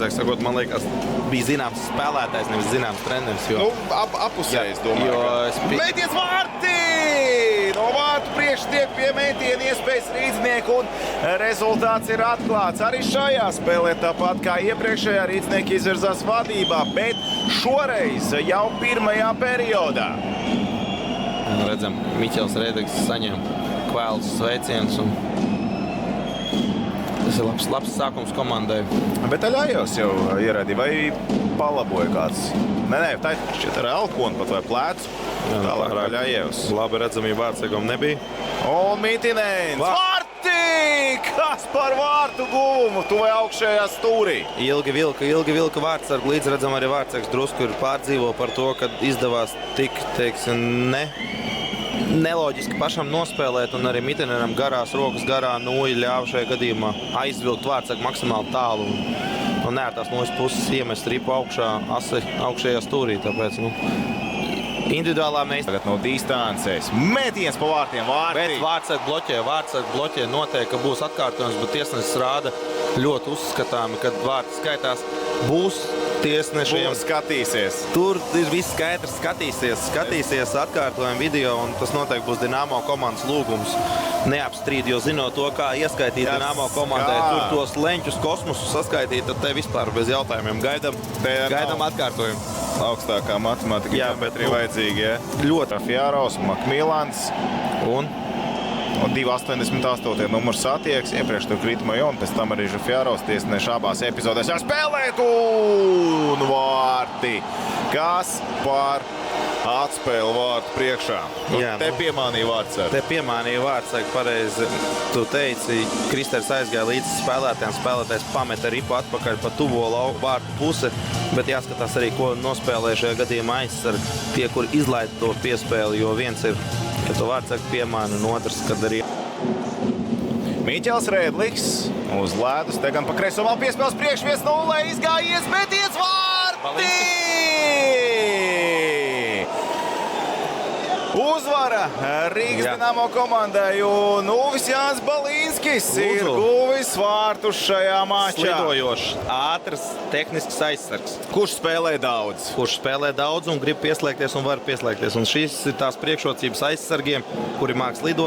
Sakot, man liekas, bija zināms spēlētājs, nevis zināms treneris. Nu, apusējis, domāju. Mēties vārti! No vārtu priekš tiek pie mētiena iespējas Rīdznieku un rezultāts ir atklāts. Arī šajā spēlē tāpat kā iepriekšējā Rīdznieki izvirzās vadībā, bet šoreiz jau pirmajā periodā. Redzam, Miķels Rēdeks saņem kvēlus sveicienus un tas ir labs sākums komandai. Bet Aļājos jau ierādīja, vai palaboja kāds? Nē, tā šķiet ar Elkonu pat vai plēcu. Tālāk Aļājos. Labi redzamība vārtsargam nebija. Un Mitinēns. Vārti! Kas par vārtu guvumu? Tu vai augšējā stūrī? Ilgi vilka vārtsargu. Līdz redzam arī vārtsargs drusku ir pārdzīvo par to, ka izdevās tik, teiksim, neloģiski pašam nospēlēt, un arī Mitinenam garās rokas garā nūja ļāva šajā gadījumā aizvilkt vārtsargu maksimāli tālu un ne ar tās nūjas puses iemest ripu augšējā stūrī. Tāpēc, individuālā mēs tagad no distances. Mētiens pa vārtiem, vārti. Bet vārtsargu bloķē noteikti, ka būs atkārtojums, bet tiesnesis rāda ļoti uzskatāmi, kad vārti skaitās. Būs tiesnešiem. Skatīsies. Tur ir viss skaidrs, skatīsies atkārtojumu video, un tas noteikti būs Dinamo komandas lūgums. Neapstrīd, jo zinot to, kā ieskaitīt Dinamo komandai, tur tos leņķus kosmosu saskaitīt, tad te vispār bez jautājumiem gaidam atkārtojumu. Augstākā matemātika, jā, bet arī vajadzīgi, ja? Ļoti. Fjāros, Makmīlāns un 2.88. numurs satieks, iepriekš tur kritumā un pēc tam arī Fjāros tiesneši abās epizodēs jāspēlēt un vārti. Kas par atspēli vārtu priekšā? Jā, te piemānīja vārtsargu. Te piemānīja vārtsargu, pareizi tu teici. Kristers aizgāja līdz spēlētājiem, spēlētājs pameta ripu atpakaļ pa tuvo vārtu pusi, bet jāskatās arī, ko nospēlē šajā gadījumā aizsargi. Tie, kur izlaid to piespēli, jo viens ir, ka to vārtsargu piemāna, un otrs, kad arī Miķels Rēdliks uz ledus, te gan pa kreiso vēl piespēles priekš 1-0 izgājies, mēties vārti! Uzvara Rīgas Dinamo komandai un Uvis Jānis Balīnskis ir guvis vārtus šajā mačā. Slidojošs, ātrs, tehnisks aizsargs. Kurš spēlē daudz? Un grib pieslēgties un var pieslēgties. Un šīs ir tās priekšrocības aizsargiem, kuri māk slidot.